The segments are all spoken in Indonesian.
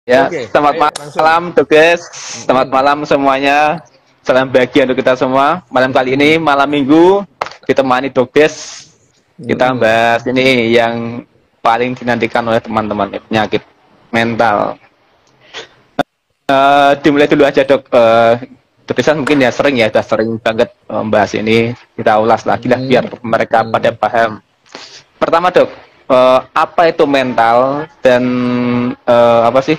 Ya, Oke, selamat ayo langsung. malam, Tugas. Selamat Mm-mm. malam semuanya. Salam bahagia untuk kita semua. Malam kali Mm-mm. ini, malam Minggu, ditemani Tugas. Kita Mm-mm. bahas ini yang paling dinantikan oleh teman-teman, penyakit mental. Dimulai dulu aja, Dok. Tugasan mungkin ya sering ya, sudah sering banget membahas ini. Kita ulas lagi lah biar mereka pada Mm-mm. paham. Pertama, Dok, apa itu mental dan apa sih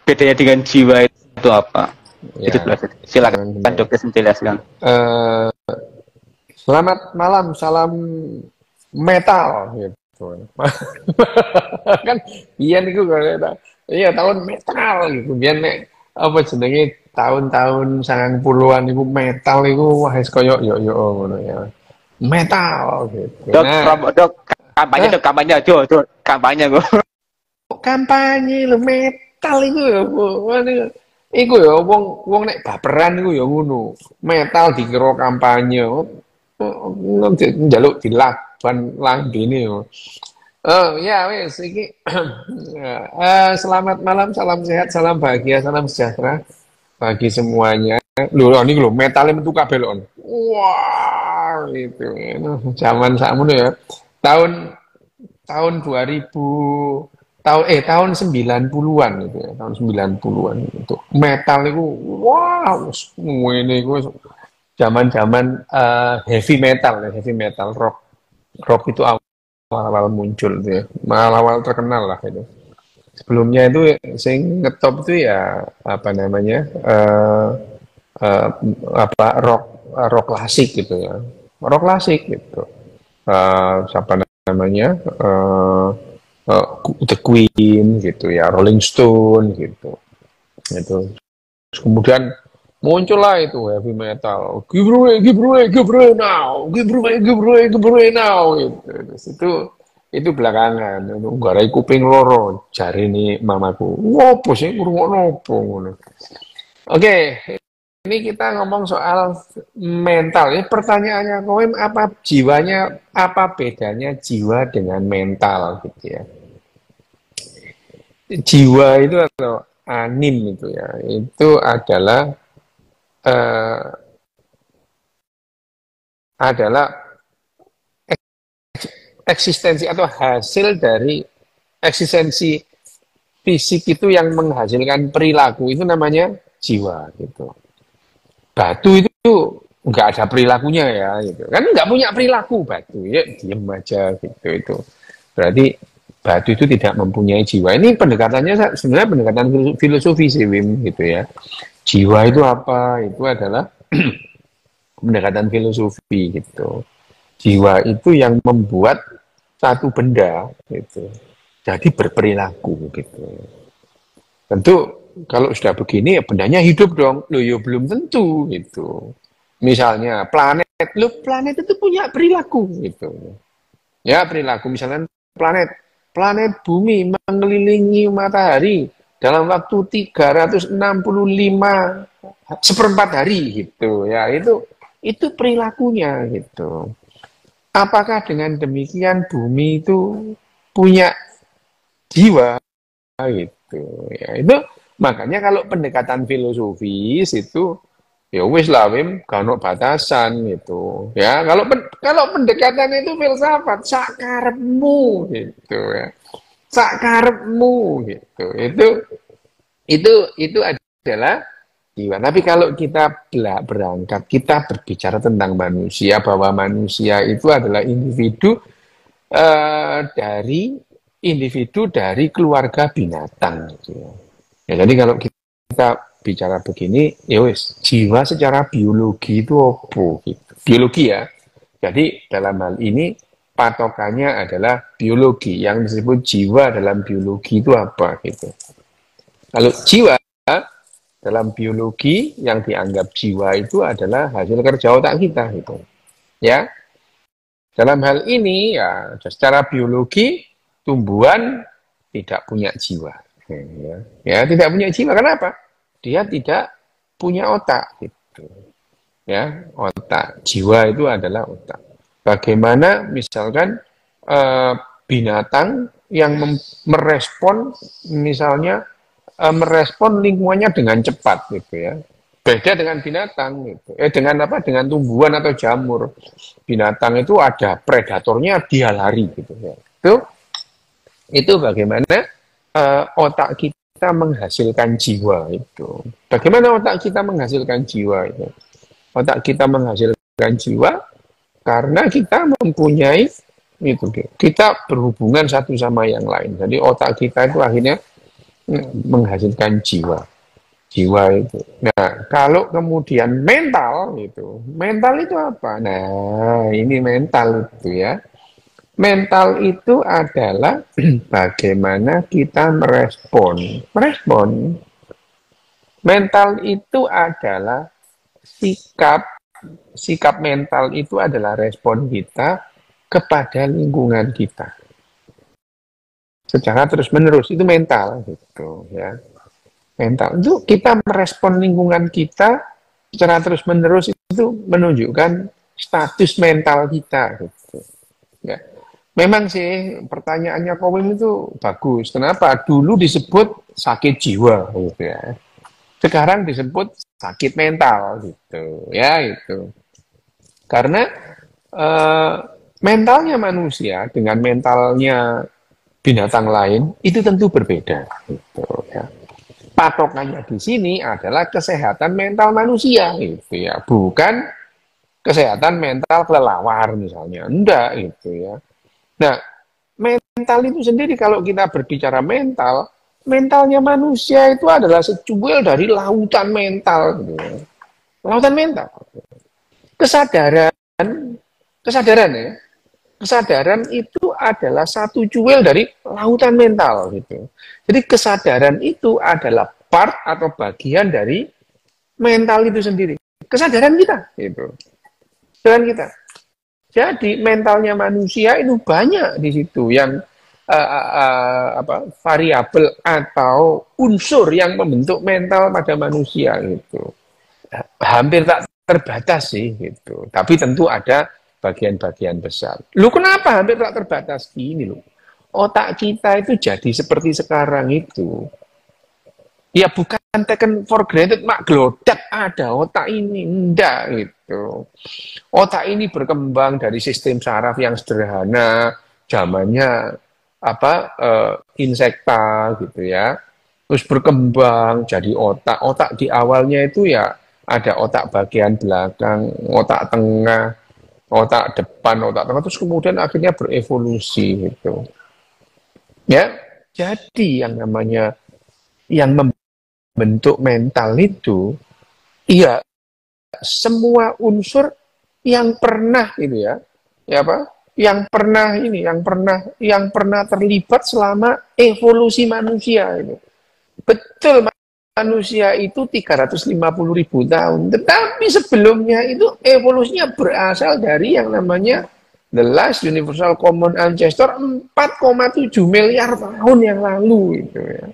bedanya dengan jiwa itu apa? Itu Ya, dulu. Silakan, benar. Dokter, menjelaskan. Eh, Selamat malam, salam metal gitu. Kan iya niku kalau iya tahun metal gitu. Biar nek apa jenenge tahun-tahun 90-an niku metal niku wah wis koyo yo ngono ya. Metal gitu. Dok, Nah, Dok, kampanye, eh Dok, kampanye, Dok, kampanye, gue. kampanye lho metal iku ya. Iku ya wong wong nek baperan iku ya ngono. Metal dikira kampanye. Njaluk dilaban lambene yo. Oh ya wes iki selamat malam, salam sehat, salam bahagia, salam sejahtera bagi semuanya. Lho ini lho metalnya metu kabeh lho. Wah, itu. Zaman sakmono ya. Tahun tahun 2000 tahun 90-an itu ya, tahun 90-an itu. Metal itu wah, ngene iku zaman-zaman heavy metal ya, heavy metal rock. Rock itu awal-awal muncul itu ya. Awal-awal terkenal lah itu. Sebelumnya itu sing ngetop itu ya apa namanya? Eh, apa rock klasik gitu ya. Rock klasik gitu. Siapa namanya? Uh, The Queen gitu ya, Rolling Stone gitu. Itu. Terus kemudian muncullah itu heavy metal. Give away, give away, give away now. Give away, give away, give away now gitu. Terus itu belakangan. Nggarai kuping loro jari ini mamaku. Ngopo sih ngrungokno opo ngono. Oke, ini kita ngomong soal mental. Ini pertanyaannya kowe apa jiwanya apa bedanya jiwa dengan mental gitu ya. Jiwa itu atau anim itu ya, itu eh, adalah eksistensi atau hasil dari eksistensi fisik itu yang menghasilkan perilaku itu namanya jiwa gitu. Batu itu nggak ada perilakunya ya gitu kan, nggak punya perilaku batu ya, diem aja gitu. Itu berarti batu itu tidak mempunyai jiwa. Ini pendekatannya sebenarnya pendekatan filosofi sih Wim gitu ya. Jiwa itu apa? Itu adalah pendekatan filosofi gitu. Jiwa itu yang membuat satu benda gitu jadi berperilaku gitu. Tentu kalau sudah begini ya bendanya hidup dong. Loh ya belum tentu gitu. Misalnya planet, lo planet itu punya perilaku gitu. Ya perilaku misalnya planet planet bumi mengelilingi matahari dalam waktu 365 seperempat hari gitu ya, itu perilakunya gitu. Apakah dengan demikian bumi itu punya jiwa gitu ya, itu makanya kalau pendekatan filosofis itu ya wis lah Wim, kalau batasan gitu ya. Kalau pendekatan itu filsafat sakarepmu gitu ya, sakarepmu gitu. Itu adalah jiwa. Tapi kalau kita berangkat, kita berbicara tentang manusia, bahwa manusia itu adalah individu dari keluarga binatang gitu ya. Ya, jadi kalau kita bicara begini, ya wis, jiwa secara biologi itu apa gitu. Biologi ya. Jadi dalam hal ini patokannya adalah biologi. Yang disebut jiwa dalam biologi itu apa gitu. Kalau jiwa dalam biologi yang dianggap jiwa itu adalah hasil kerja otak kita gitu. Ya. Dalam hal ini ya secara biologi tumbuhan tidak punya jiwa. Ya, ya tidak punya jiwa. Kenapa? Dia tidak punya otak gitu. Ya, otak. Jiwa itu adalah otak. Bagaimana misalkan binatang yang merespon misalnya merespon lingkungannya dengan cepat gitu ya. Beda dengan binatang gitu. Dengan apa? Dengan tumbuhan atau jamur. Binatang itu ada predatornya, dia lari gitu ya. Itu bagaimana otak kita menghasilkan jiwa itu. Bagaimana otak kita menghasilkan jiwa itu? Otak kita menghasilkan jiwa karena kita mempunyai itu, kita berhubungan satu sama yang lain. Jadi otak kita itu akhirnya menghasilkan jiwa itu. Nah, kalau kemudian mental itu apa? Nah, ini mental itu ya. Mental itu adalah bagaimana kita merespon. Mental itu adalah sikap mental itu adalah respon kita kepada lingkungan kita. Secara terus-menerus itu mental gitu ya. Mental itu kita merespon lingkungan kita secara terus-menerus itu menunjukkan status mental kita gitu. Ya. Memang sih pertanyaannya Kowim itu bagus. Kenapa? Dulu disebut sakit jiwa gitu ya. Sekarang disebut sakit mental gitu. Ya itu. Karena mentalnya manusia dengan mentalnya binatang lain itu tentu berbeda gitu ya. Patokannya di sini adalah kesehatan mental manusia gitu ya. Bukan kesehatan mental kelelawar misalnya. Enggak gitu ya. Nah, mental itu sendiri kalau kita berbicara mental, mentalnya manusia itu adalah secuil dari lautan mental. Gitu. Lautan mental. Kesadaran ya. Kesadaran itu adalah satu cuil dari lautan mental. Gitu. Jadi kesadaran itu adalah part atau bagian dari mental itu sendiri. Kesadaran kita. Gitu. Kesadaran kita. Jadi mentalnya manusia itu banyak di situ yang variabel atau unsur yang membentuk mental pada manusia itu hampir tak terbatas sih gitu. Tapi tentu ada bagian-bagian besar. Lu kenapa hampir tak terbatas gini loh? Otak kita itu jadi seperti sekarang itu. Ya bukan taken for granted, mak gelodak ada otak ini, enggak gitu. Otak ini berkembang dari sistem saraf yang sederhana, zamannya insekta gitu ya. Terus berkembang jadi otak. Otak di awalnya itu ya ada otak bagian belakang, otak tengah, otak depan, otak tengah. Terus kemudian akhirnya berevolusi gitu. Ya, jadi yang namanya yang membentuk mental itu, iya semua unsur yang pernah itu ya yang pernah terlibat selama evolusi manusia itu. Betul, manusia itu 350.000 tahun, tetapi sebelumnya itu evolusinya berasal dari yang namanya the last universal common ancestor 4,7 miliar tahun yang lalu itu ya.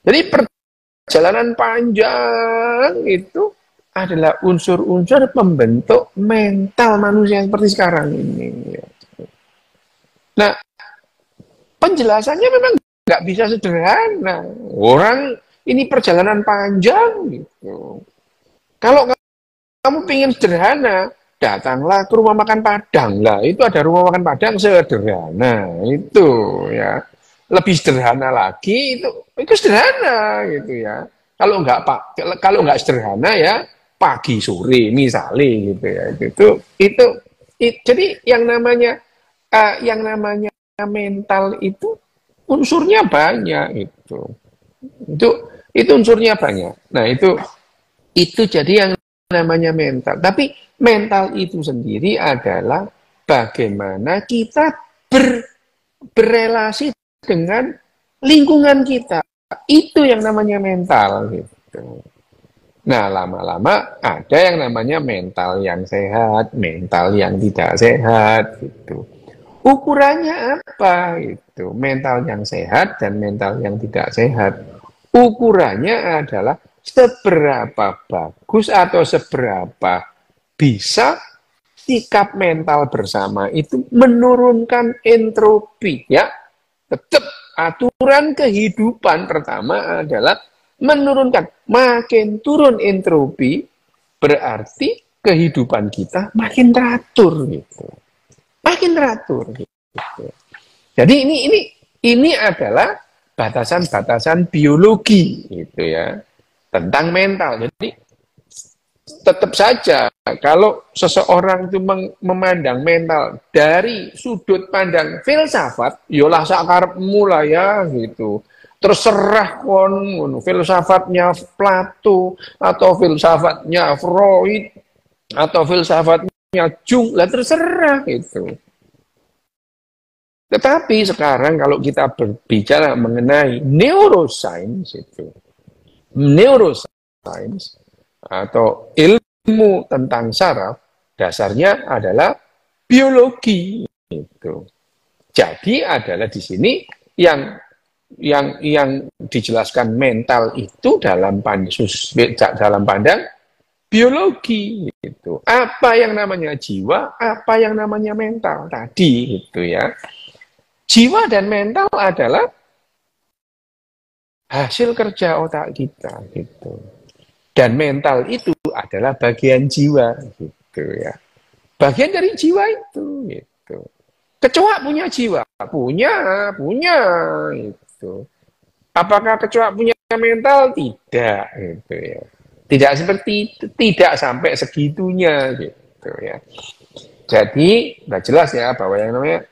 Jadi perjalanan panjang itu adalah unsur-unsur pembentuk mental manusia seperti sekarang ini. Nah, penjelasannya memang nggak bisa sederhana. Orang ini perjalanan panjang gitu. Kalau kamu ingin sederhana, datanglah ke rumah makan Padang lah. Itu ada rumah makan Padang sederhana itu ya. Lebih sederhana lagi itu sederhana gitu ya. Kalau nggak sederhana ya pagi sore misalnya gitu ya. Jadi yang namanya mental itu unsurnya banyak itu. Itu unsurnya banyak. Nah, itu jadi yang namanya mental. Tapi mental itu sendiri adalah bagaimana kita berrelasi dengan lingkungan kita. Itu yang namanya mental gitu. Nah, lama-lama ada yang namanya mental yang sehat, mental yang tidak sehat gitu. Ukurannya apa itu? Mental yang sehat dan mental yang tidak sehat. Ukurannya adalah seberapa bagus atau seberapa bisa sikap mental bersama itu menurunkan entropi ya. Tetap aturan kehidupan pertama adalah menurunkan. Makin turun entropi, berarti kehidupan kita makin teratur gitu. Makin teratur gitu. Jadi ini adalah batasan-batasan biologi gitu ya, tentang mental. Jadi tetap saja kalau seseorang itu memandang mental dari sudut pandang filsafat, yolah sakarepmu lah ya gitu. Terserah kon filsafatnya Plato atau filsafatnya Freud atau filsafatnya Jung, lah terserah gitu. Tetapi sekarang kalau kita berbicara mengenai neuroscience atau ilmu tentang saraf, dasarnya adalah biologi itu. Jadi adalah di sini yang dijelaskan mental itu dalam pandang biologi gitu. Apa yang namanya jiwa, apa yang namanya mental tadi gitu ya. Jiwa dan mental adalah hasil kerja otak kita gitu. Dan mental itu adalah bagian jiwa gitu ya. Bagian dari jiwa itu gitu. Kecoa punya jiwa, punya gitu. Apakah kecoa punya mental? Tidak gitu ya. Tidak sampai segitunya gitu ya. Jadi sudah jelas ya bahwa yang namanya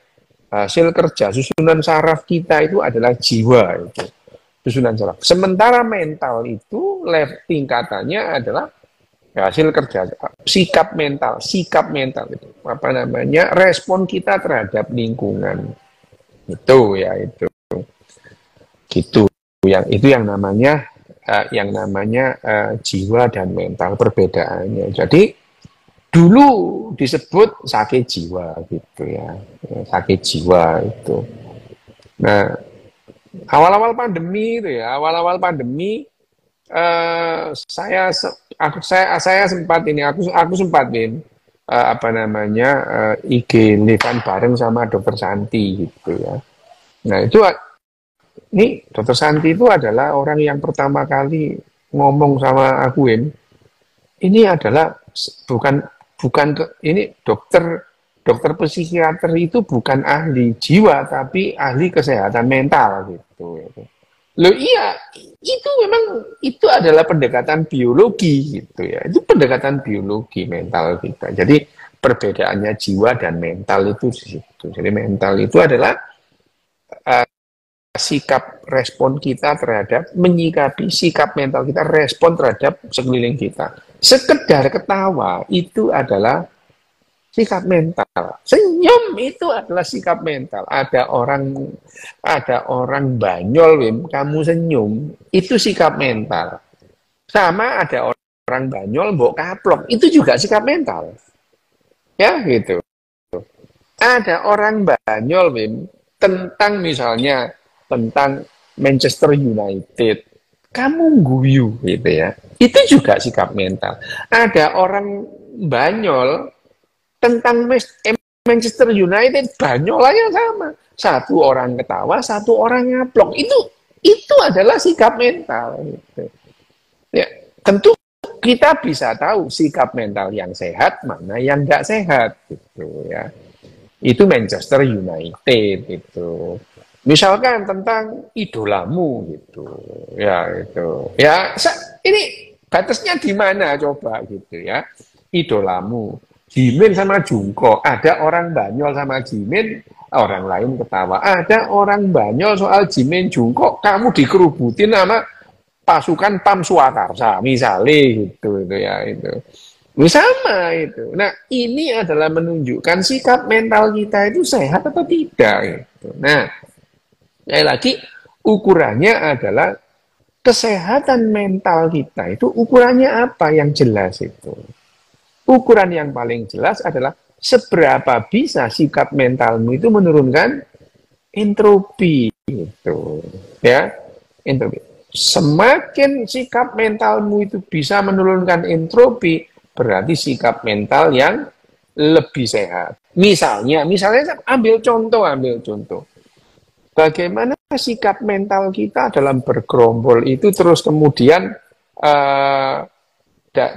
hasil kerja susunan saraf kita itu adalah jiwa itu. Susunan saraf. Sementara mental itu tingkatannya adalah hasil kerja sikap mental itu apa namanya respon kita terhadap lingkungan itu ya itu gitu yang namanya jiwa dan mental perbedaannya. Jadi dulu disebut sakit jiwa gitu ya, sakit jiwa itu. Nah, awal-awal pandemi saya sempat Bim, IG live bareng sama Dokter Santi gitu ya. Nah itu ini Dokter Santi itu adalah orang yang pertama kali ngomong sama aku, Bim. Ini adalah ini dokter psikiater itu bukan ahli jiwa tapi ahli kesehatan mental gitu. Loh iya, itu adalah pendekatan biologi gitu ya. Itu pendekatan biologi mental kita. Jadi perbedaannya jiwa dan mental itu di situ. Jadi mental itu adalah sikap respon kita terhadap menyikapi sikap mental kita respon terhadap sekeliling kita. Sekedar ketawa itu adalah sikap mental. Senyum itu adalah sikap mental. Ada orang banyol, Wim, kamu senyum, itu sikap mental. Sama ada orang banyol, mbok kaplok, itu juga sikap mental. Ya, gitu. Ada orang banyol, Wim, tentang Manchester United. Kamu guyu, gitu ya. Itu juga sikap mental. Ada orang banyol tentang Manchester United, banyolannya sama. Satu orang ketawa, satu orang ngaplok. Itu adalah sikap mental. Gitu. Ya, tentu kita bisa tahu sikap mental yang sehat, mana yang nggak sehat. Gitu, ya. Itu Manchester United. Gitu. Misalkan tentang idolamu. Gitu. Ya, itu. Ya, ini batasnya di mana coba gitu ya. Idolamu. Jimin sama Jungkook, ada orang banyol sama Jimin, orang lain ketawa. Ada orang banyol soal Jimin Jungkook, kamu dikerubutin sama pasukan Pam Swakarsa, misalnya gitu itu ya itu. Sama itu. Nah, ini adalah menunjukkan sikap mental kita itu sehat atau tidak gitu. Nah, sekali lagi ukurannya adalah kesehatan mental kita itu ukurannya apa yang jelas itu. Ukuran yang paling jelas adalah seberapa bisa sikap mentalmu itu menurunkan entropi gitu. Ya, entropi. Semakin sikap mentalmu itu bisa menurunkan entropi, berarti sikap mental yang lebih sehat. Misalnya ambil contoh. Bagaimana sikap mental kita dalam bergerombol itu terus kemudian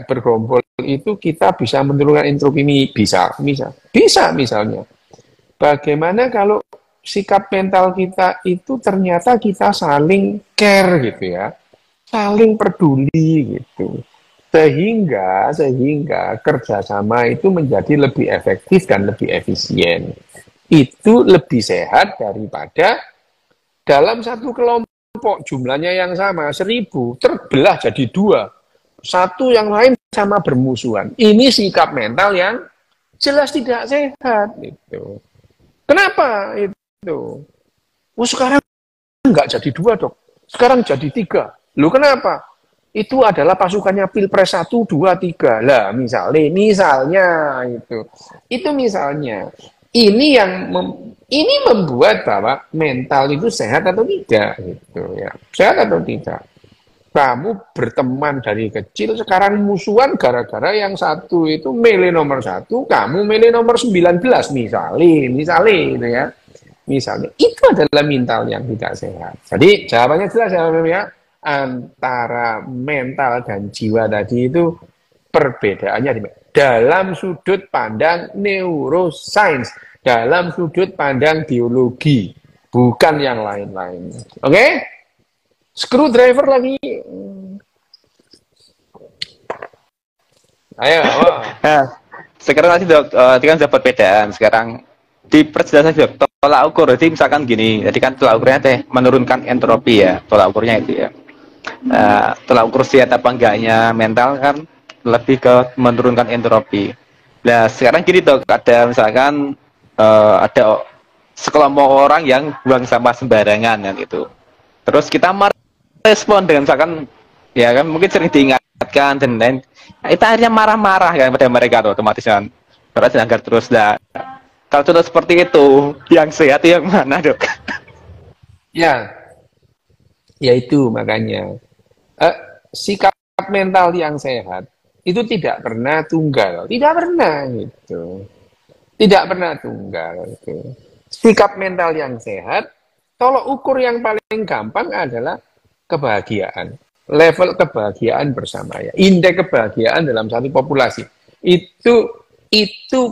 bergerombol itu kita bisa menurunkan entropi ini? Bisa misalnya. Bagaimana kalau sikap mental kita itu ternyata kita saling care gitu ya, saling peduli gitu, sehingga kerjasama itu menjadi lebih efektif dan lebih efisien. Itu lebih sehat daripada dalam satu kelompok jumlahnya yang sama 1.000 terbelah jadi 2, satu yang lain sama bermusuhan. Ini sikap mental yang jelas tidak sehat gitu. Kenapa itu? Oh, sekarang nggak jadi 2 dok, sekarang jadi 3. Loh kenapa? Itu adalah pasukannya Pilpres 1, 2, 3. Lah misalnya itu misalnya. Ini yang ini membuat bahwa mental itu sehat atau tidak gitu ya. Sehat atau tidak? Kamu berteman dari kecil, sekarang musuhan gara-gara yang satu itu milih nomor 1, kamu milih nomor 19 misalnya gitu ya. Misalnya, itu adalah mental yang tidak sehat. Jadi jawabannya jelas ya, antara mental dan jiwa tadi itu perbedaannya dalam sudut pandang neuroscience, dalam sudut pandang biologi, bukan yang lain-lain. Oke? Screwdriver lagi. Ayo. Nah, sekarang nanti dok, tadi kan dapat perbedaan. Sekarang diperjelas aja dok, tolak ukur. Jadi misalkan gini, jadi kan tolak ukurnya teh menurunkan entropi ya, tolak ukurnya itu ya. Tolak ukur sehat apa enggaknya mental kan lebih ke menurunkan entropi. Nah sekarang gini dok, ada misalkan ada sekelompok orang yang buang sampah sembarangan kan gitu. Terus kita respon dengan misalkan ya kan mungkin sering diingatkan dan lain, itu akhirnya marah-marah kan pada mereka tuh otomatis kan terus dilanggar terus. Nah kalau contoh seperti itu yang sehat yang mana dok? Ya itu makanya sikap mental yang sehat itu tidak pernah tunggal, tidak pernah tunggal gitu. Sikap mental yang sehat, tolok ukur yang paling gampang adalah kebahagiaan, level kebahagiaan bersama ya, indeks kebahagiaan dalam satu populasi itu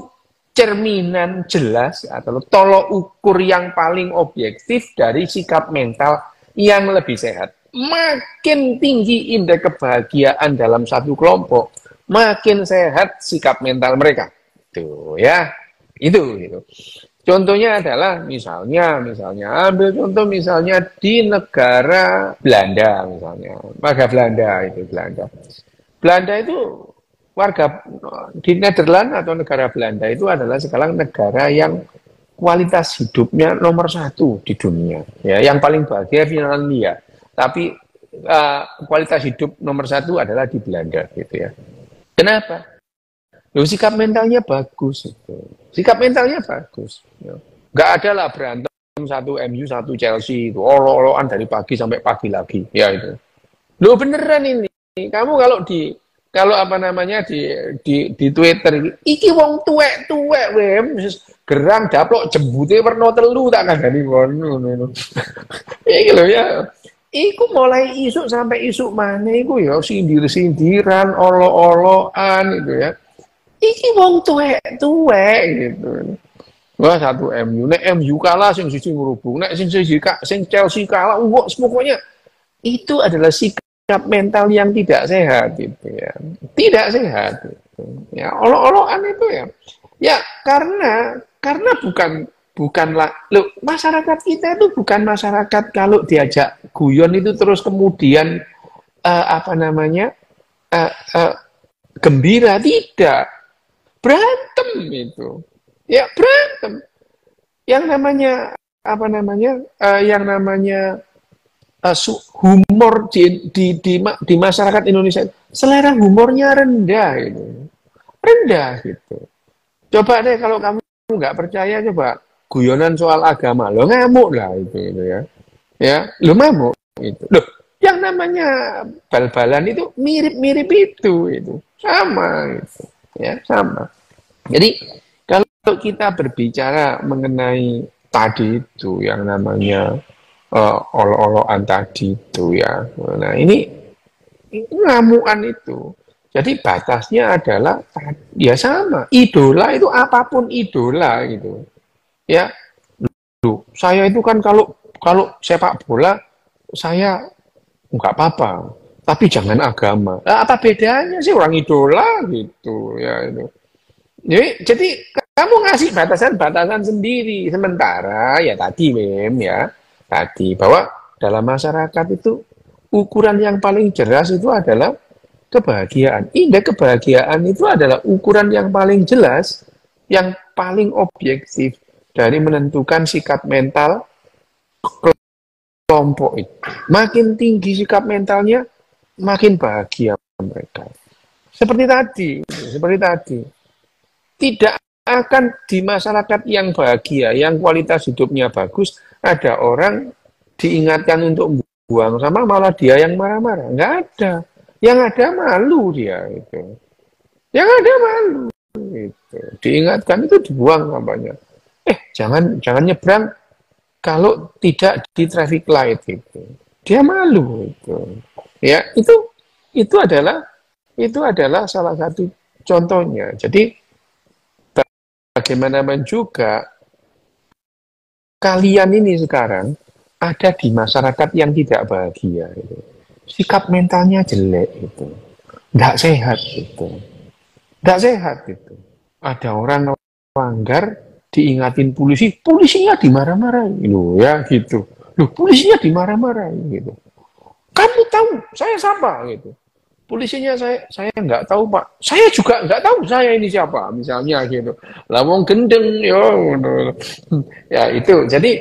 cerminan jelas atau tolok ukur yang paling objektif dari sikap mental yang lebih sehat. Makin tinggi indeks kebahagiaan dalam satu kelompok, makin sehat sikap mental mereka. Tuh ya, itu. Contohnya adalah misalnya ambil contoh misalnya di negara Belanda misalnya, warga Belanda itu warga di Nederland atau negara Belanda itu adalah sekarang negara yang kualitas hidupnya nomor 1 di dunia ya, yang paling bahagia Finlandia, tapi kualitas hidup nomor 1 adalah di Belanda gitu ya. Kenapa? Loh, sikap mentalnya bagus itu. Sikap mentalnya bagus. Nggak ada lah berantem 1 MU 1 Chelsea itu olo-oloan dari pagi sampai pagi lagi. Ya itu. Loh beneran ini. Kamu kalau di Twitter iki wong tuwek-tuwek wem gerang daplok jembute werna 3 tak kandhani ngono. Iki lho ya. Iku mulai isuk sampai isuk maneh iku ya sindir-sindiran, olo-oloan gitu ya. Iki wong tuwek gitu. Wah 1 MU, nek MU kalah sing siji ngrubung, nek sing Chelsea kalah, pokoknya itu adalah sikap mental yang tidak sehat gitu ya. Tidak sehat gitu. Ya, olo-oloan itu ya. Ya karena bukanlah masyarakat kita itu bukan masyarakat kalau diajak guyon itu terus kemudian gembira, tidak. Berantem itu. Ya, berantem. Yang namanya humor di masyarakat Indonesia, selera humornya rendah itu. Rendah gitu. Coba deh kalau kamu nggak percaya, coba guyonan soal agama. Lo ngamuk lah itu ya. Ya, lo ngamuk itu. Loh, yang namanya bal-balan itu mirip-mirip itu. Sama itu. Ya, sama. Jadi kalau kita berbicara mengenai tadi itu yang namanya olo-oloan tadi itu ya. Nah ini ngamuan itu. Jadi batasnya adalah ya sama. Idola itu apapun idola gitu. Ya, loh, saya itu kan kalau kalau sepak bola saya nggak apa-apa. Tapi jangan agama. Nah, apa bedanya sih orang idola gitu ya itu. Jadi kamu ngasih batasan-batasan sendiri. Sementara ya tadi Mem ya, tadi bahwa dalam masyarakat itu ukuran yang paling jelas itu adalah kebahagiaan. Indeks kebahagiaan itu adalah ukuran yang paling jelas, yang paling objektif dari menentukan sikap mental kelompok itu. Makin tinggi sikap mentalnya, makin bahagia mereka. Seperti tadi. Tidak akan di masyarakat yang bahagia, yang kualitas hidupnya bagus, ada orang diingatkan untuk buang sama malah dia yang marah-marah. Nggak ada. Yang ada malu dia itu. Yang ada malu itu. Diingatkan itu dibuang namanya. Jangan nyebrang kalau tidak di traffic light itu. Dia malu itu. Ya, itu adalah salah satu contohnya. Jadi bagaimanapun juga kalian ini sekarang ada di masyarakat yang tidak bahagia itu. Sikap mentalnya jelek itu. Nggak sehat itu. Nggak sehat itu. Ada orang melanggar diingatin polisi, polisinya dimarah-marahin loh ya gitu. Loh, polisinya dimarah-marahin gitu. Kamu tahu saya siapa gitu. Polisinya saya nggak tahu Pak. Saya juga nggak tahu saya ini siapa misalnya gitu. Lah wong gendeng yo. Ya itu. Jadi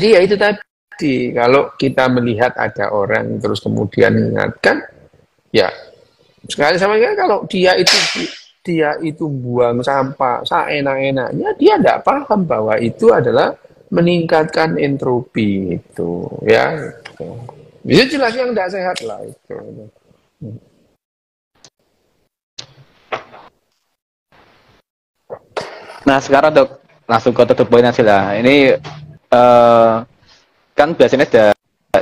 ya itu tadi kalau kita melihat ada orang terus kemudian mengingatkan ya sekali sama sekali kalau dia itu buang sampah seenak-enaknya dia tidak paham bahwa itu adalah meningkatkan entropi itu ya. Itu jelas yang tidak sehat lah itu. Nah sekarang dok langsung ke tutup poin aja lah. Ini kan biasanya ada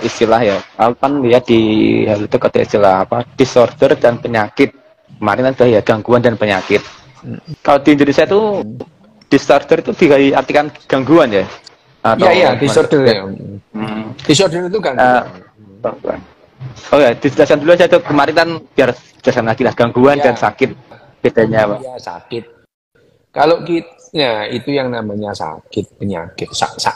istilah ya. Aku kan lihat di hal itu ada istilah apa disorder dan penyakit. Kemarin ada ya gangguan dan penyakit. Kalau di Indonesia itu disorder itu diartikan gangguan ya? Iya disorder ya. Disorder itu gangguan. Oh ya, dijelaskan dulu aja tuh kemarin kan biar jelaskan lagi lah gangguan dan sakit bedanya apa? Ya sakit. Kalau kita, itu yang namanya sakit penyakit.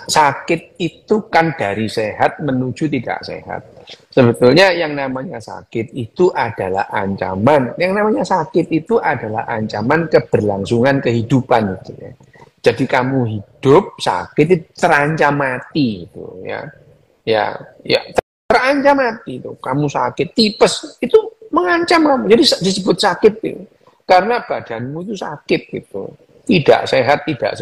Sakit itu kan dari sehat menuju tidak sehat. Sebetulnya yang namanya sakit itu adalah ancaman. Yang namanya sakit itu adalah ancaman keberlangsungan kehidupan. Gitu ya. Jadi kamu hidup sakit itu terancam mati itu ya. Ya terancam mati itu. Kamu sakit tipes itu mengancam kamu. Jadi disebut sakit itu. Karena badanmu itu sakit gitu. Tidak sehat, tidak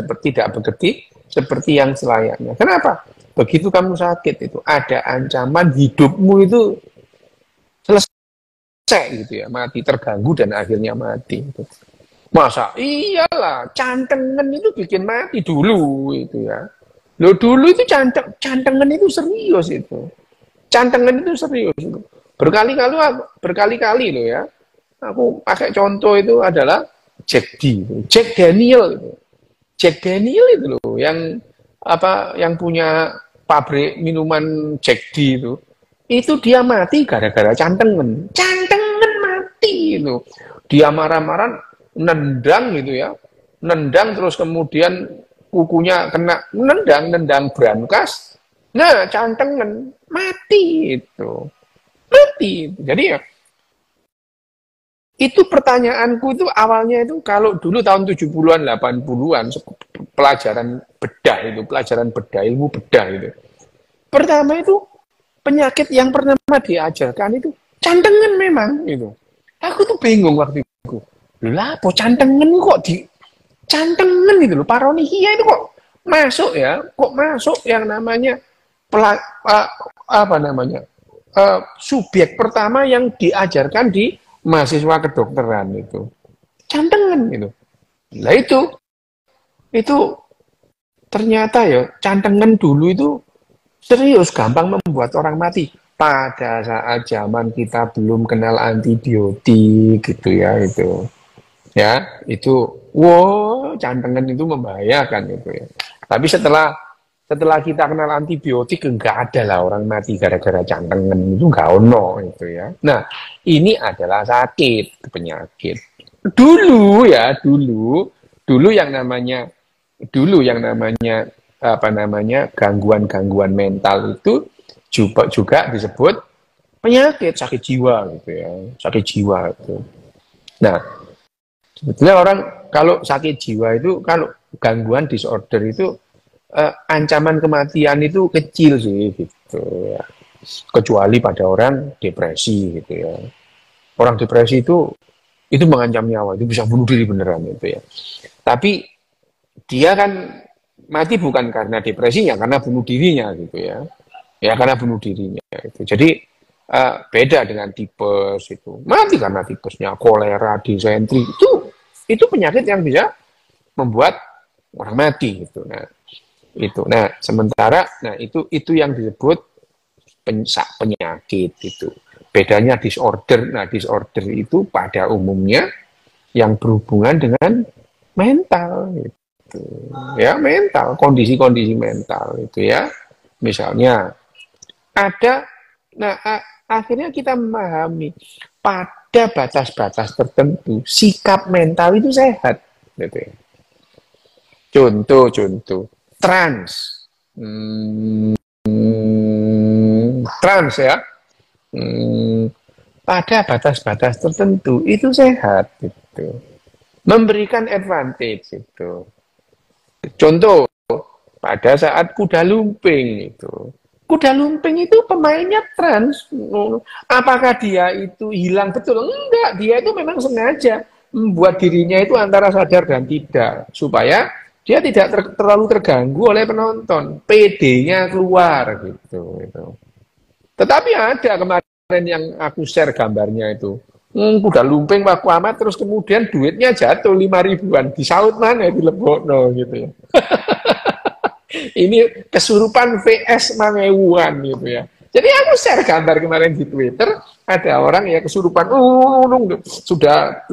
bekerja seperti yang selayaknya. Kenapa? Begitu kamu sakit itu ada ancaman hidupmu itu selesai gitu ya, mati terganggu dan akhirnya mati. Gitu. Masa iyalah cantengan itu bikin mati dulu itu ya. Lo dulu itu cantengan itu serius itu. Cantengan itu serius itu. Berkali-kali lo ya. Aku pakai contoh itu adalah Jack Daniel itu. Jack Daniel itu loh yang punya pabrik minuman Jack D itu. Itu dia mati gara-gara cantengan. Cantengan mati itu. Dia marah-marah nendang gitu ya. Nendang terus kemudian kukunya kena nendang brankas. Nah, cantengan mati itu. Mati. Jadi ya itu pertanyaanku itu awalnya itu kalau dulu tahun 70-an 80-an pelajaran bedah ilmu bedah itu. Pertama itu penyakit yang pertama diajarkan itu cantengan memang itu. Aku tuh bingung waktu itu. Lah apa cantengan kok cantengan itu loh paronikia itu kok masuk ya? Kok masuk yang namanya subjek pertama yang diajarkan di mahasiswa kedokteran itu cantengan gitu. Lah itu ternyata ya cantengan dulu itu Serius, gampang membuat orang mati. Pada saat zaman kita belum kenal antibiotik gitu ya, itu. Ya, itu, wow, cantengan itu membahayakan gitu ya. Tapi setelah kita kenal antibiotik, enggak ada lah orang mati gara-gara cantengan itu enggak ono itu ya. Nah, ini adalah sakit, penyakit. Dulu ya, dulu yang namanya apa namanya gangguan-gangguan mental itu juga disebut penyakit sakit jiwa gitu ya, sakit jiwa itu. Nah, sebetulnya orang kalau sakit jiwa itu, kalau gangguan disorder itu ancaman kematian itu kecil sih gitu ya. Kecuali pada orang depresi gitu ya. Orang depresi itu mengancam nyawa, itu bisa bunuh diri beneran itu ya. Tapi dia kan mati bukan karena depresinya, karena bunuh dirinya gitu ya. Ya karena bunuh dirinya itu. Jadi beda dengan tipes itu. Mati karena tipesnya, kolera, disentri itu penyakit yang bisa membuat orang mati gitu. Nah, itu. Nah, sementara itu yang disebut penyakit itu. Bedanya disorder. Nah, disorder itu pada umumnya yang berhubungan dengan mental gitu. Ya, mental, kondisi-kondisi mental itu ya. Misalnya ada akhirnya kita memahami pada batas-batas tertentu sikap mental itu sehat gitu ya. Contoh trans. Trans ya. Pada batas-batas tertentu itu sehat gitu. Memberikan advantage itu. Contoh pada saat kuda lumping itu. Kuda lumping itu pemainnya trans. Apakah dia itu hilang betul? Enggak, dia itu memang sengaja membuat dirinya itu antara sadar dan tidak, supaya dia tidak terlalu terganggu oleh penonton. PD-nya keluar gitu. Tetapi ada kemarin yang aku share gambarnya itu. Kuda lumping Paku Amat, terus kemudian duitnya jatuh 5.000-an. Disaut mana di Lebokno gitu ya. Ini kesurupan VS mangewuan gitu ya. Jadi aku share gambar kemarin di Twitter, ada orang ya kesurupan, sudah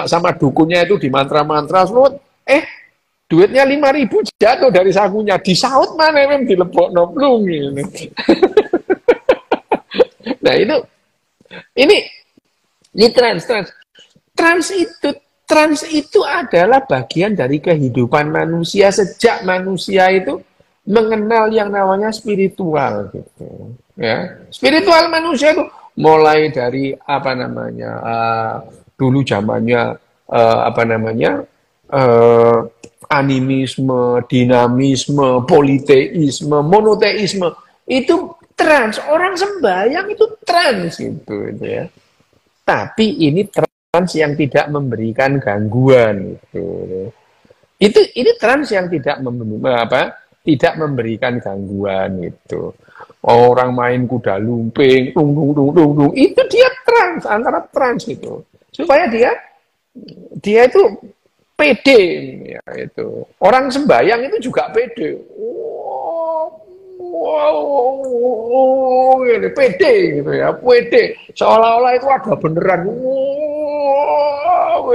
sama dukunnya itu di mantra-mantra, duitnya 5.000 jatuh dari sakunya, disaut mana memang di Lebokno plung gitu. Nah ini trans itu adalah bagian dari kehidupan manusia sejak manusia itu mengenal yang namanya spiritual gitu ya. Spiritual manusia itu mulai dari apa namanya dulu zamannya animisme, dinamisme, politeisme, monoteisme, itu trans. Orang sembahyang itu trans gitu ya. Tapi ini trans yang tidak memberikan gangguan gitu. Ini trans yang tidak memberikan gangguan gitu. Orang main kuda lumping, itu dia trans, antara trans itu. Supaya dia itu pede ya itu. Orang sembahyang itu juga pede. Wow, ini pede gitu ya, pede. Seolah-olah itu ada beneran. Wow,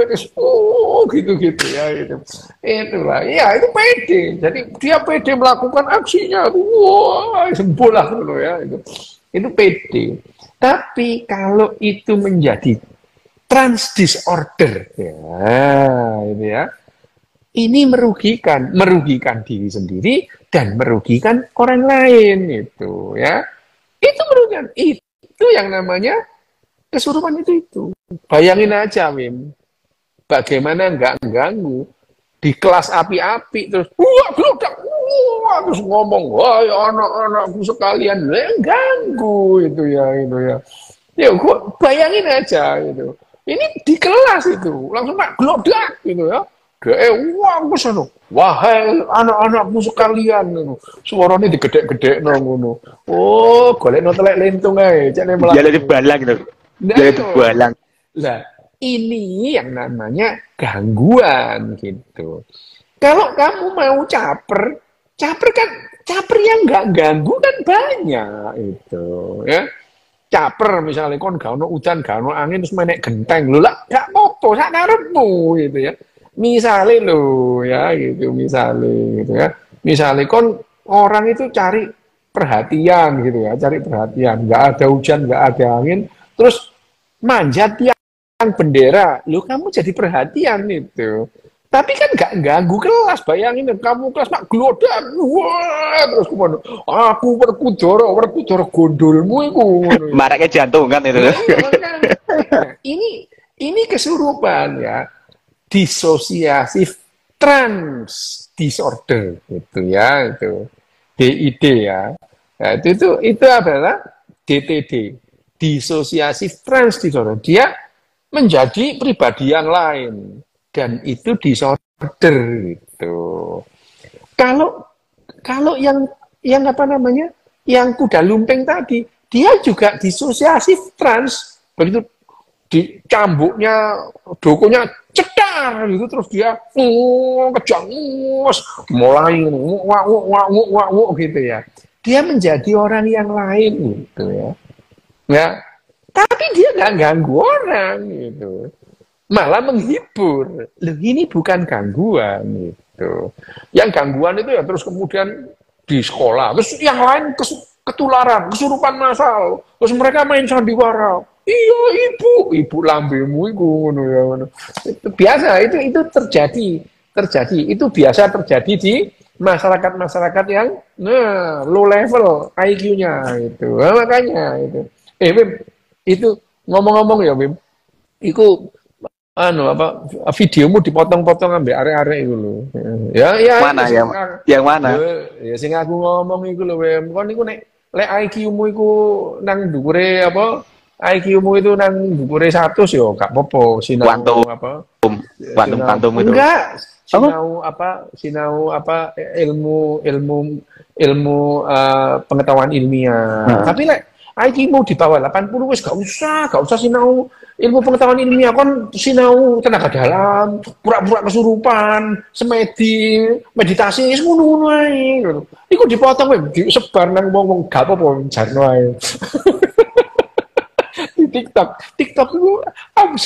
gitu ya itu. Itulah, ya itu pede. Jadi dia pede melakukan aksinya. Wah, sembuh lah gitu ya itu. Itu pede. Tapi kalau itu menjadi trans disorder, ya, itu ya. Ini merugikan diri sendiri dan merugikan orang lain itu ya. Itu merugikan. Itu yang namanya kesurupan itu. Bayangin aja, Wim. Bagaimana nggak mengganggu di kelas api-api terus gelodak, terus ngomong, wah anak-anakku sekalian, ganggu itu ya. Ya, gua bayangin aja itu. Ini di kelas itu langsung pak gelodak gitu ya. Wah, wahai anak-anakku sekalian, suaranya digedek-gedek ngono. Oh, golek telek lentung ae, cek mlaku. Jalan di balang gitu. Jalan di balang. Lah, ini yang namanya gangguan gitu. Kalau kamu mau caper kan caper yang nggak ganggu kan banyak itu, ya. Caper misalnya kon gak ono udan, gak ono angin terus menek genteng, lho lah gak apa-apa sak karepmu gitu ya. Misale lho ya gitu, misale gitu ya. Misale kon orang itu cari perhatian gitu ya, cari perhatian, nggak ada hujan, nggak ada angin, terus manjat tiang bendera, lho kamu jadi perhatian itu. Tapi kan nggak ganggu kelas, bayangin kamu kelas mak glodak, wah terus kemana? Aku Werkudara gondolmu itu. Maraknya jantung kan itu. Nah, ini kesurupan ya, dissociative trans disorder gitu ya, itu DID ya. Nah, itu adalah DTD, dissociative trans disorder. Dia menjadi pribadi yang lain. Dan itu disorder gitu. Kalau yang apa namanya, yang kuda lumping tadi, dia juga disosiasif trans. Begitu dicambuknya, dokonya cedar gitu, terus dia kejang, mulai wak gitu ya. Dia menjadi orang yang lain gitu ya. Ya, tapi dia nggak ganggu orang gitu. Malah menghibur. Loh, ini bukan gangguan gitu. Yang gangguan itu ya terus kemudian di sekolah, terus yang lain ketularan, kesurupan massal, terus mereka main sandiwara. Iya ibu lambemu itu ya. Itu biasa, itu terjadi. Itu biasa terjadi di masyarakat yang low level IQ-nya itu. Nah, makanya itu. Wim, itu ngomong-ngomong ya Wim, itu videomu dipotong-potong ambil arek-arek itu lho. Ya mana ya? Yang mana? Ya sing aku ngomong iku lho, Wem. Kon iku nek IQ-mu iku nang dhuwure apa? IQ-mu itu nang dhuwure 100 ya gak apa-apa sinau apa? Kuantum itu. Enggak, sinau apa ilmu pengetahuan ilmiah. Tapi nek IQ-mu di bawah 80 wis gak usah sinau ilmu pengetahuan ilmiah, kon sinau tenaga dalam, pura-pura kesurupan, semedi, meditasi, ngono-ngono ae. Iku dipotong wae, disebar nang wong-wong gak apa-apa jarno ae. Di TikTok itu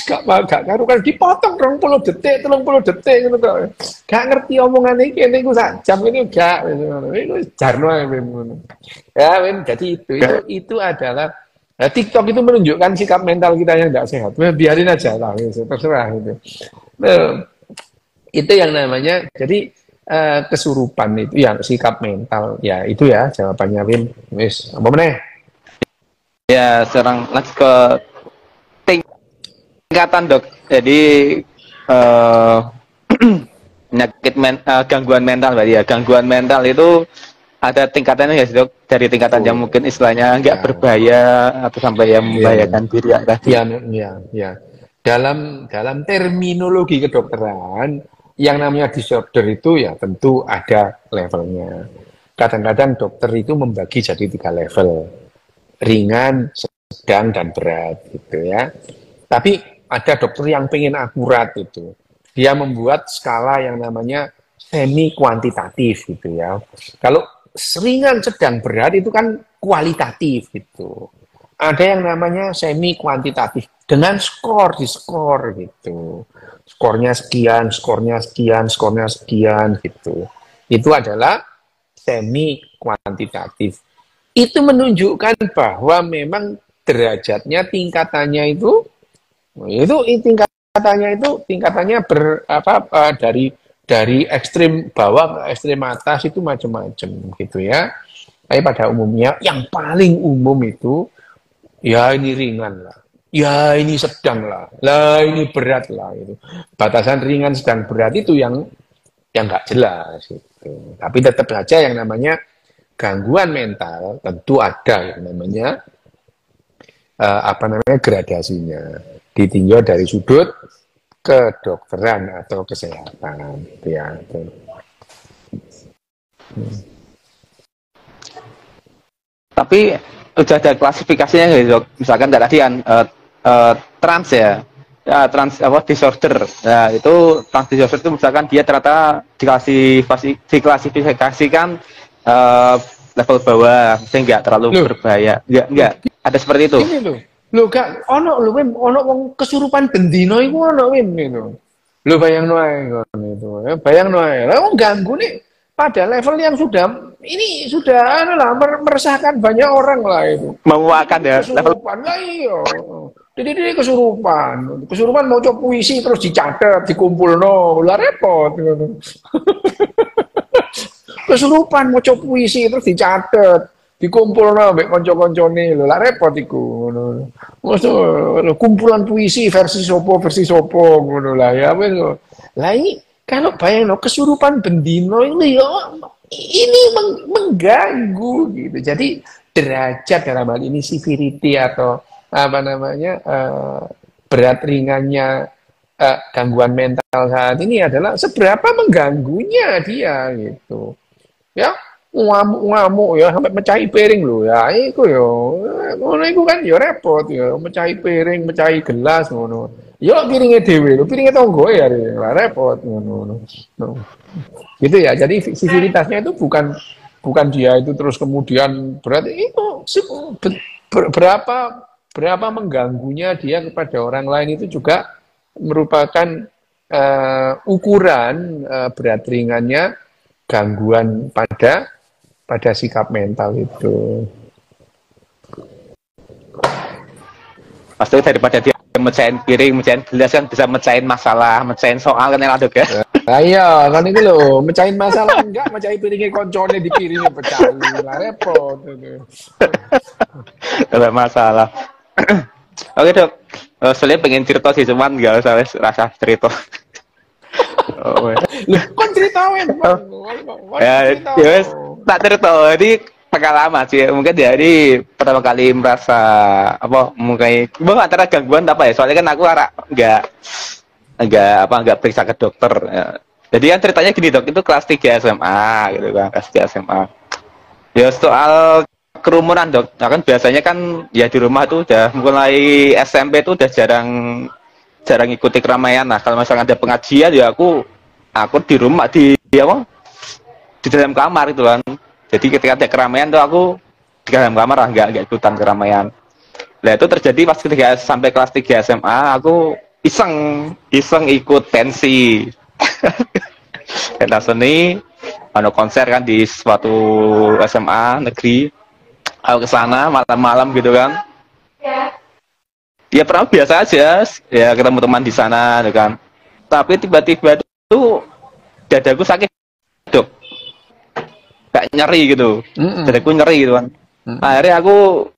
gak karuan dipotong 20 detik, 30 detik ngono kok. Gak ngerti omongan iki niku sak jam ini gak iku jarno ae ngono. Ya, jadi itu adalah TikTok itu menunjukkan sikap mental kita yang tidak sehat. Biarin aja lah, terserah itu. Itu yang namanya. Jadi kesurupan itu yang sikap mental. Ya itu ya jawabannya Wim. Wis, apa meneh? Ya, sekarang lanjut ke tingkatan dok. Jadi penyakit gangguan mental berarti ya. Gangguan mental itu ada tingkatannya ya dok, dari tingkatan yang mungkin istilahnya nggak berbahaya atau sampai yang membahayakan diri ya tadi. Ya. Dalam terminologi kedokteran, yang namanya disorder itu ya tentu ada levelnya. Kadang-kadang dokter itu membagi jadi 3 level, ringan, sedang, dan berat gitu ya. Tapi ada dokter yang pengen akurat itu, dia membuat skala yang namanya semi kuantitatif gitu ya. Kalau ringan, sedang, berat itu kan kualitatif gitu. Ada yang namanya semi kuantitatif dengan skor, di skor gitu. Skornya sekian gitu. Itu adalah semi kuantitatif. Itu menunjukkan bahwa memang derajatnya tingkatannya itu tingkatannya dari ekstrem bawah ke ekstrem atas itu macam-macam gitu ya. Tapi pada umumnya yang paling umum itu ya ini ringan lah, ya ini sedang lah ini berat lah itu. Batasan ringan, sedang, berat itu yang nggak jelas gitu. Tapi tetap saja yang namanya gangguan mental tentu ada yang namanya gradasinya, ditinjau dari sudut kedokteran atau kesehatan ya. Tapi udah ada klasifikasinya ya dok. Misalkan tadi kan trans ya, trans disorder. Nah itu trans disorder itu misalkan dia ternyata diklasifikasikan eh, level bawah, maksudnya nggak terlalu Loh, berbahaya. Nggak. Ada seperti itu. gini loh. Loh, gak ono lho Wim, ono wong kesurupan bendino iku ono Wim gitu. Lho bayangno ae ngono itu. Ya bayangno ae. Lah wong ganggu nih pada level yang sudah anu lah meresahkan banyak orang lah itu. Memuakan ya level. Kesurupan lah iya. Jadi kesurupan. Kesurupan mau coba puisi terus dicatat, dikumpulno. Lah repot ngono. Kesurupan mau coba puisi terus dicatat, dikumpulno mbek kanca-kancane lho, lah repot iku ngono. Maksud kumpulan puisi versi sopo ngono lah ya wis. Lah ini kalau bayangno kesurupan bendino ini ya ini mengganggu gitu. Jadi derajat dalam hal ini severity atau apa namanya berat ringannya gangguan mental saat ini adalah seberapa mengganggunya dia gitu. Ya ngamuk ya sampai mecahi piring lho ya iku yo ngono iku kan yo repot ya mecahi piring mecahi gelas ngono yo piringe dhewe lho piringe tonggo ya repot ngono gitu ya jadi sivilitasnya itu bukan dia itu terus kemudian berarti itu berapa mengganggunya dia kepada orang lain itu juga merupakan ukuran berat ringannya gangguan pada sikap mental itu. Pasti daripada dia mecahin piring, mecahin gelas kan bisa mecahin masalah, mecahin soal kan enak ya. Nah, iya, kan itu loh, mecahin masalah enggak, mecahin piringnya koncone di piringnya pecah, lah repot itu. Ada masalah. Oke dok, soalnya pengen cerita sih cuman nggak usah rasa cerita. Loh, kon cerita Wim. Ya, wes tak cerita. Jadi pengalaman sih. Mungkin dari pertama kali merasa apa mungkin antara gangguan apa ya? Soalnya kan aku nggak periksa ke dokter. Ya. Jadi kan ceritanya gini dok, itu kelas 3 SMA gitu kan, kelas 3 SMA. Ya soal kerumunan dok. Nah, kan biasanya kan ya di rumah tuh udah mulai SMP tuh udah jarang ikuti keramaian. Nah kalau misalnya ada pengajian ya aku di rumah di dalam kamar itu kan. Jadi ketika ada keramaian tuh aku di dalam kamar lah nggak ikutan keramaian. Nah itu terjadi pas ketika sampai kelas 3 SMA aku iseng ikut pensi pentas seni ada konser kan di suatu SMA negeri. Aku ke sana malam-malam gitu kan. Ya pernah biasa aja ya ketemu teman di sana gitu kan. Tapi tiba-tiba tuh dadaku sakit dok, kayak nyeri gitu. Dadaku nyeri gitu kan. Akhirnya aku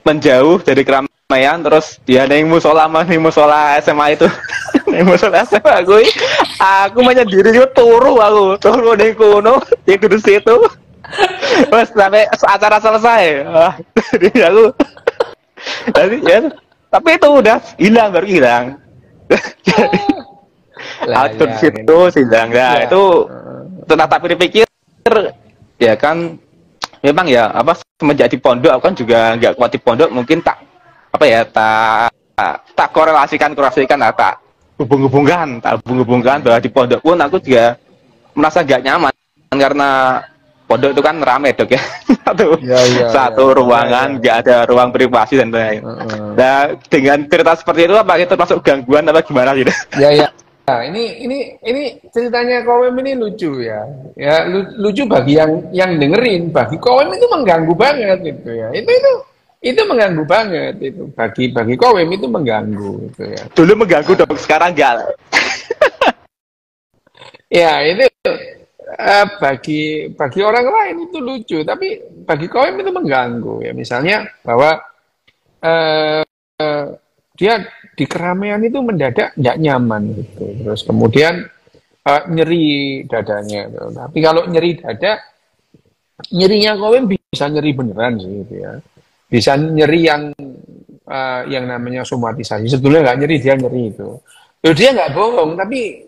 menjauh dari keramaian terus dia neng musola SMA itu. Neng musola SMA aku menyendiri turu neng kuno tidur di situ. Terus sampai acara selesai. Jadi aku ya tapi itu udah baru hilang. Atur situ hilang. Nah, itu setelah tak pikir ya kan memang ya apa semenjak di pondok aku kan juga nggak kuat di pondok mungkin tak korelasikan tak hubung-hubungkan bahwa di pondok pun aku juga merasa nggak nyaman karena pondok itu kan rame dok ya satu ruangan nggak ada ruang privasi dan lain. Nah dengan cerita seperti itu apa itu masuk gangguan apa gimana gitu? Ya. Nah, ini ceritanya Kowem ini lucu ya. Ya lucu bagi yang dengerin, bagi Kowem itu mengganggu banget gitu ya. Itu mengganggu banget itu. Bagi Kowem itu mengganggu gitu ya. Dulu mengganggu dok, sekarang enggak. Ya, itu bagi orang lain itu lucu, tapi bagi Kowem itu mengganggu ya. Misalnya bahwa dia di keramaian itu mendadak nggak nyaman gitu. Terus kemudian nyeri dadanya. Gitu. Tapi kalau nyeri dada, nyerinya Kowem bisa nyeri beneran sih gitu ya. Bisa nyeri yang namanya somatisasi. Sebetulnya nggak nyeri, dia nyeri itu. Loh, dia nggak bohong, tapi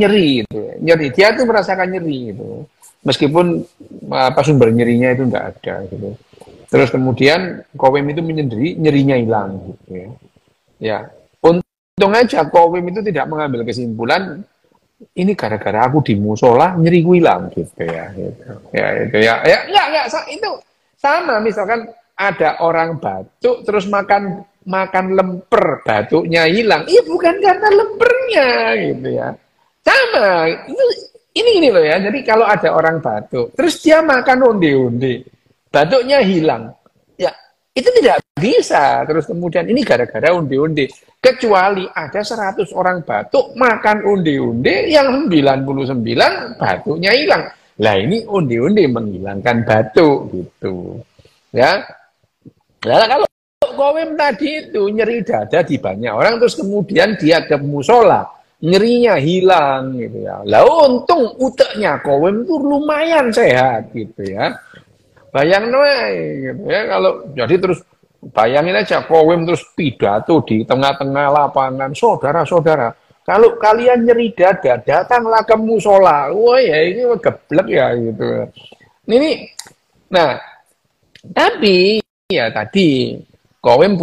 nyeri gitu. Nyeri, dia tuh merasakan nyeri gitu. Meskipun sumber nyerinya itu nggak ada gitu. Terus kemudian Kowem itu menyendiri, nyerinya hilang gitu ya. Ya, untung aja Kowem itu tidak mengambil kesimpulan ini gara-gara aku di musola nyeriku hilang gitu ya. Gitu. Ya itu ya. Ya enggak, itu sama misalkan ada orang batuk terus makan lemper, batuknya hilang. Iya bukan karena lempernya gitu ya. Sama. Ini loh ya. Jadi kalau ada orang batuk terus dia makan undi-undi, batuknya hilang. Ya, itu tidak bisa. Terus kemudian ini gara-gara undi-undi. Kecuali ada 100 orang batuk makan undi-undi yang 99 batuknya hilang. Lah ini undi-undi menghilangkan batuk gitu. Ya. Nah, kalau Kowem tadi itu nyeri dada di banyak orang terus kemudian dia ke musola, nyerinya hilang gitu ya. Lah untung uteknya Kowem itu lumayan sehat gitu ya. Bayang gitu ya kalau jadi terus bayangin aja Kowem terus pidato di tengah-tengah lapangan, saudara-saudara, kalau kalian nyeri dada datanglah ke musola. Wah ya ini geblek ya gitu. Ini nah tapi ya tadi Kowem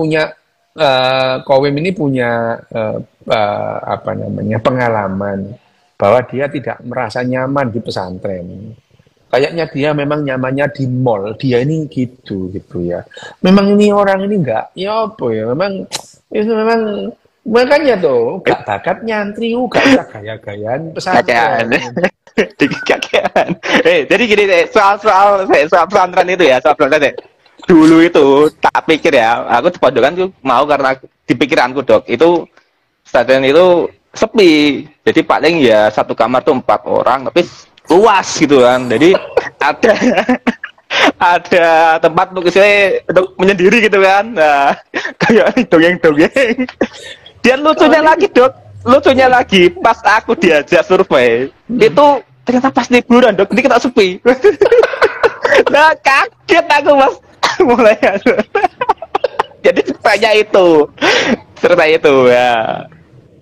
ini punya apa namanya pengalaman bahwa dia tidak merasa nyaman di pesantren. Kayaknya dia memang nyamannya di mall. Dia ini gitu ya. Memang ini orang ini enggak, ya apa ya? Memang itu memang makanya tuh gak bakat nyantri, gak bisa gaya-gayaan pesantren. Jadi gini deh, soal pesantren itu ya, soal pesantren. Dulu itu tak pikir ya, aku di pojokan tuh mau karena di pikiranku dok, itu pesantren itu sepi. Jadi paling ya satu kamar tuh 4 orang, tapi luas gitu kan, jadi ada tempat untuk menyendiri gitu kan. Nah kayak dongeng dia lucunya lagi pas aku diajak survei itu ternyata pas liburan dok, ini kita sepi. Nah kaget aku mas mulai jadi cerita itu ya.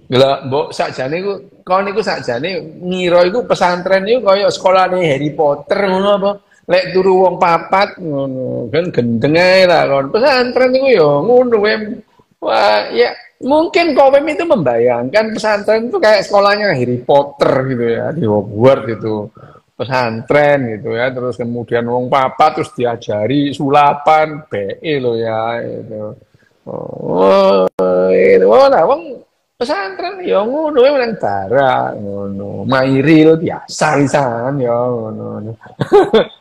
Gila, mbok sakjane iku kon iku sakjane ngira iku pesantren iku kaya sekolahane Harry Potter ngono apa. Lek turu wong papat ngono, kan gendeng ae lah kon. Pesantren iku ya ngono wae. Wah, ya mungkin Kowem itu membayangkan pesantren itu kayak sekolahnya Harry Potter gitu ya, di Hogwarts itu. Pesantren gitu ya, terus kemudian wong papat terus diajari sulapan, BE lo ya itu. Oh, itu lah wong pesantren ya ngono wae nang bara ngono. Mairil biasa pisan ya ngono.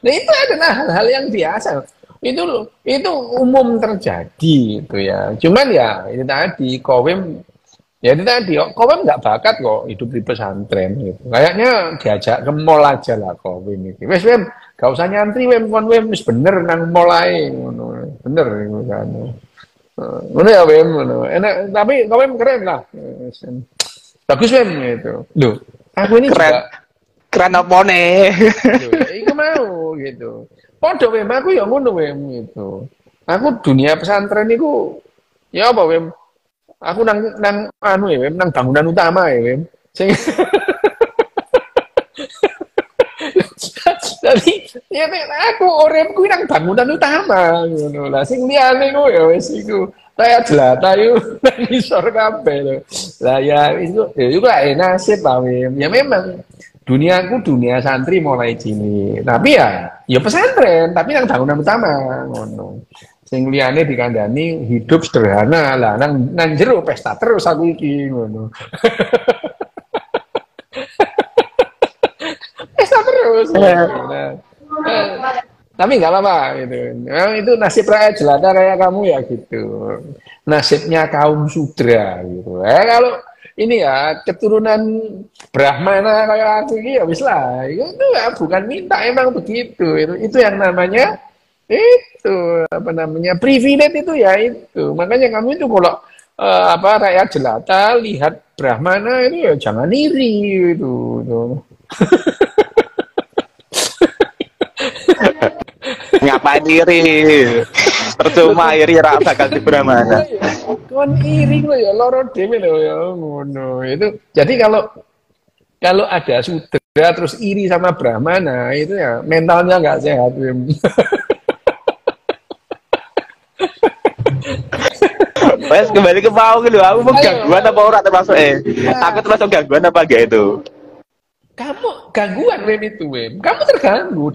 Nah itu adalah hal-hal yang biasa. Itu umum terjadi gitu ya. Cuman ya itu tadi Kowem Kowem nggak bakat kok hidup di pesantren gitu. Kayaknya diajak ke mall aja lah Kowem itu. Wes Wem, gak usah nyantri Wem, kon Wem wis bener nang mall ae ngono. Bener ngono kan. Ngono ya Wem ngono. Enak tapi Kowem keren lah. Bagus Wem gitu. Loh, aku ini keren. juga Keren apa nih? Loh, iku mau gitu. Padha Wem aku ya ngono Wem gitu. Aku dunia pesantren iku ya apa Wem? Aku nang anu ya Wem, nang bangunan utama ya Wem. Sing Jadi ya aku uripku nang bangunan utama ngono. Lah sing liyane ku ya wis iku kaya jelata yo nang isor kabeh lho. Lah ya itu nasib lah Wem. Ya memang duniaku dunia santri mulai sini. Tapi ya pesantren, tapi nang bangunan utama ngono. Sing liyane dikandani hidup sederhana lah nang jero pesta terus aku iki ngono. Pesta terus. Tapi nggak apa-apa gitu. Nah, itu nasib rakyat jelata kayak kamu ya gitu. Nasibnya kaum sudra gitu. Kalau ini ya keturunan Brahmana kayak aku ini ya wis lah. Itu ya bukan minta emang begitu. Itu yang namanya itu apa namanya privilege itu ya itu. Makanya kamu itu kalau rakyat jelata lihat Brahmana itu ya jangan iri itu. Ngapain iri? Percuma iri ra bakal di Brahmana. Kon iri lo ya loro dhewe lo ya ngono. Itu jadi kalau ada sudra terus iri sama Brahmana itu ya mentalnya nggak sehat. Wes kembali ke mau gitu. Aku mau gangguan apa ora termasuk Aku termasuk gangguan apa enggak itu? Kamu gangguan Wem itu Wem. Kamu terganggu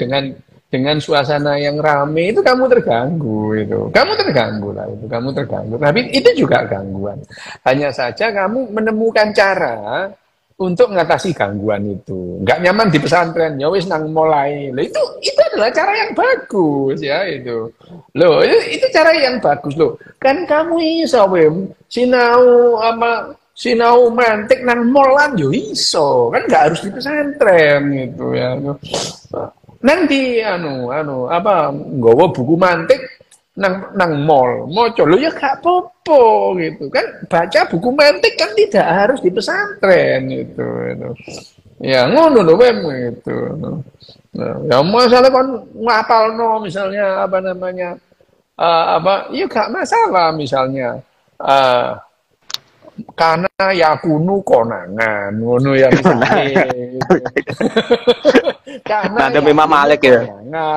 dengan suasana yang rame itu kamu terganggu itu. Kamu terganggu lah itu. Kamu terganggu. Tapi itu juga gangguan. Hanya saja kamu menemukan cara untuk mengatasi gangguan itu. Nggak nyaman di pesantren, ya wis nang mulai. Loh, itu adalah cara yang bagus ya itu. Loh, itu cara yang bagus loh. Kan kamu iso Wem, sinau mantik nang molan yo iso. Kan nggak harus di pesantren gitu ya. Nanti nggawa buku mantik nang mall, maca lho ya gak apa-apa gitu kan. Baca buku mantik kan tidak harus di pesantren gitu. Ya ngono lho Wem gitu. Nah, ya masalah kon ngapalno misalnya ya gak masalah misalnya karena yakunu konangan ngono ya misalnya gitu. Karena ada Imam Malik ya.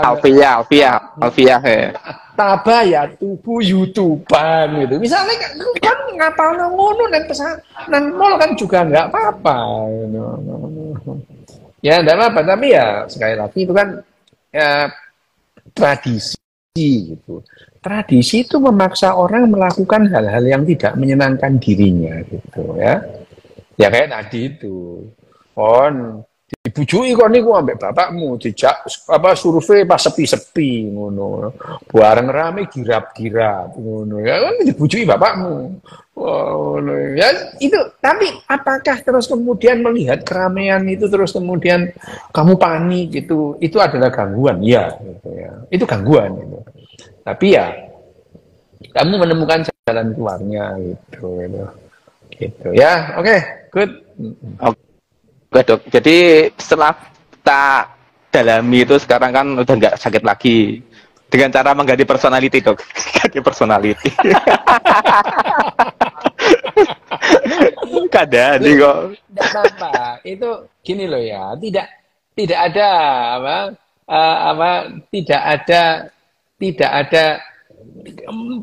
Alfiyah ya. Tabah ya tubuh YouTubean gitu. Misalnya kan ngapal ngono dan pesan nang mall kan juga nggak apa-apa. Gitu. Ya enggak apa-apa, tapi ya sekali lagi itu kan ya, tradisi gitu. Tradisi itu memaksa orang melakukan hal-hal yang tidak menyenangkan dirinya gitu ya. Ya kayak tadi itu. Dibujui kok niku ambek bapakmu dijak survei pas sepi-sepi ngono. Bareng rame girap-girap ngono ya kan dibujui bapakmu. Ngono ya itu tapi apakah terus kemudian melihat keramaian itu terus kemudian kamu panik gitu itu adalah gangguan ya gitu ya. Itu gangguan gitu. Tapi ya kamu menemukan jalan keluarnya gitu. Gitu ya. Oke, good. Oke dok, jadi setelah kita dalami itu sekarang kan udah nggak sakit lagi dengan cara mengganti personality dok, ganti personality. Kadang nih kok. Tidak apa-apa, itu gini loh ya, tidak ada tidak ada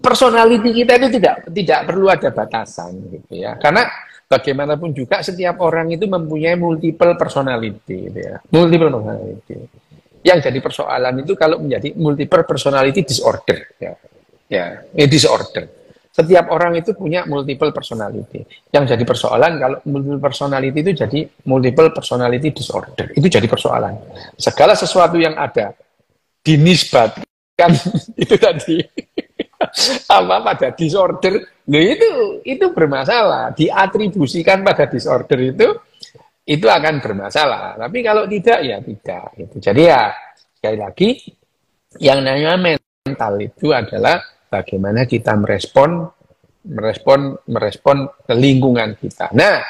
personality kita itu tidak perlu ada batasan gitu ya, karena bagaimanapun juga setiap orang itu mempunyai multiple personality gitu ya. Multiple personality. Yang jadi persoalan itu kalau menjadi multiple personality disorder ya. Disorder. Setiap orang itu punya multiple personality. Yang jadi persoalan kalau multiple personality itu jadi multiple personality disorder. Itu jadi persoalan. Segala sesuatu yang ada dinisbatkan itu tadi pada disorder, nah itu bermasalah. Diatribusikan pada disorder itu akan bermasalah. Tapi kalau tidak ya tidak. Gitu. Jadi ya sekali lagi yang namanya mental itu adalah bagaimana kita merespon lingkungan kita. Nah,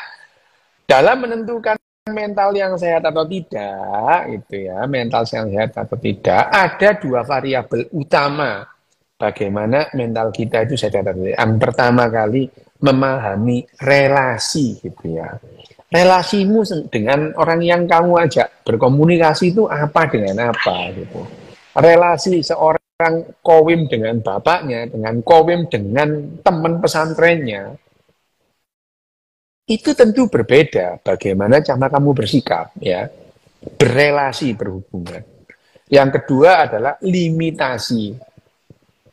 dalam menentukan mental yang sehat atau tidak, itu ya mental yang sehat atau tidak, ada dua variabel utama. Bagaimana mental kita itu sehat atau tidak. Yang pertama kali memahami relasi gitu ya. Relasimu dengan orang yang kamu ajak berkomunikasi itu apa dengan apa gitu. Relasi seorang kawim dengan bapaknya, dengan kawim dengan teman pesantrennya, itu tentu berbeda bagaimana cara kamu bersikap ya. Berelasi, berhubungan. Yang kedua adalah limitasi.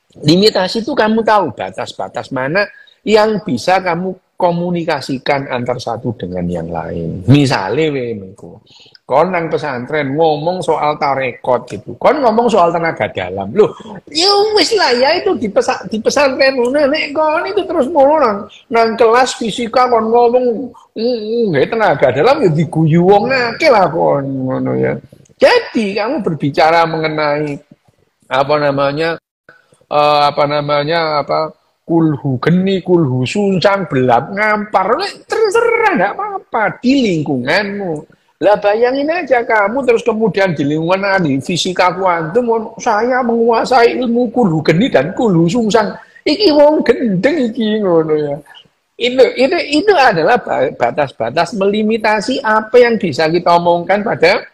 Limitasi itu kamu tahu batas-batas mana yang bisa kamu komunikasikan antar satu dengan yang lain. Misalnya, kon nang pesantren ngomong soal tarekot gitu, kon ngomong soal tenaga dalam, loh, ya wis lah ya itu di pesantren, nek kon itu terus mulu nang kelas fisika kon ngomong tenaga dalam ya diguyu wong akeh lah kon ngono ya. Jadi kamu berbicara mengenai kulhu geni, kulhu suncang, belap ngampar, terserah nggak apa-apa di lingkunganmu. Lah bayangin aja kamu terus kemudian di lingkungan ahli fisika kuantum, saya menguasai ilmu kulhu geni dan kulhu suncang. Iki wong gendeng iki ngono ya. Itu adalah batas-batas melimitasi apa yang bisa kita omongkan pada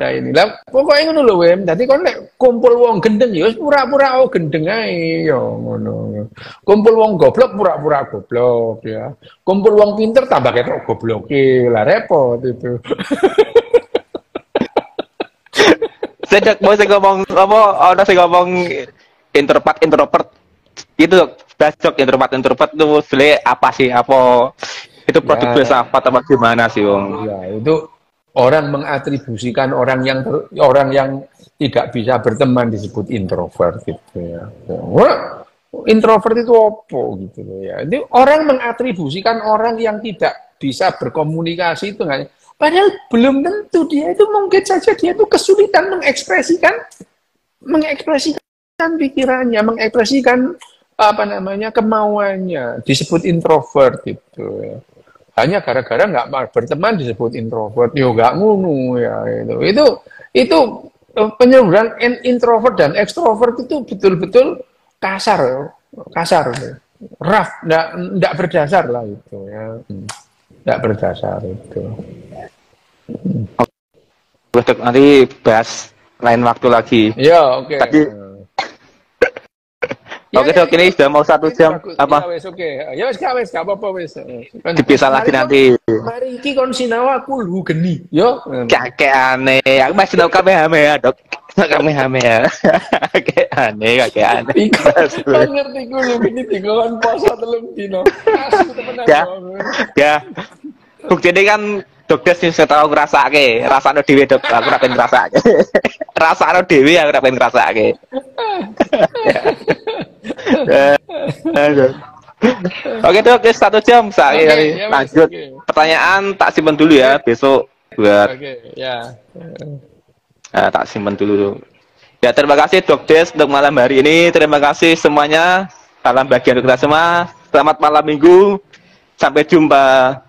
inilah pokoknya ngono lho Wem. Dadi kon nek kumpul wong gendeng ya wis pura-pura gendeng ae ya ngono. Kumpul wong goblok pura-pura goblok ya. Kumpul wong pinter tambah ketok gobloke. Lah repot itu. Saya mau saya ngomong apa? Ada saya ngomong introvert itu bacok introvert itu sebenarnya apa sih? Apa itu produk Ya, filsafat apa gimana sih, Om? ya itu orang mengatribusikan orang yang tidak bisa berteman disebut introvert gitu ya. Wah, introvert itu apa gitu loh ya. Ini orang mengatribusikan orang yang tidak bisa berkomunikasi itu nggak. Padahal belum tentu dia itu mungkin saja dia itu kesulitan mengekspresikan pikirannya, mengekspresikan apa namanya kemauannya, disebut introvert gitu ya. Hanya gara-gara nggak berteman disebut introvert, yo nggak ngunu ya itu penyebutan introvert dan ekstrovert itu betul-betul kasar, rough, nggak berdasar lah itu ya, nggak berdasar itu. Dok, nanti bahas lain waktu lagi. Ya oke. Tadi Ya, oke ya, dok, ini sudah mau 1 jam bagus. apa? Ya wes oke. Ya wes gak apa-apa wes. Dipisah lagi nanti. Mari iki kon sinau aku lu geni. Yo. Kayak aneh. Aku masih tahu Kamehameha dok. Kamehameha. Kayak aneh, kayak aneh. Kan ngerti ku lu geni dikon poso 3 dino. Asu temenan. Ya. Bukti ini kan dokter sih saya tahu ngerasake, rasane dhewe dok, aku ora pengen ngrasake. Rasane dhewe aku ora pengen ngrasake. Oke dok, 1 jam saya ya, lanjut. Pertanyaan tak simpen dulu ya, besok buat ya. tak simpen dulu. Ya terima kasih Dok Des untuk malam hari ini. Terima kasih semuanya. Salam bahagia untuk kita semua. Selamat malam minggu. Sampai jumpa.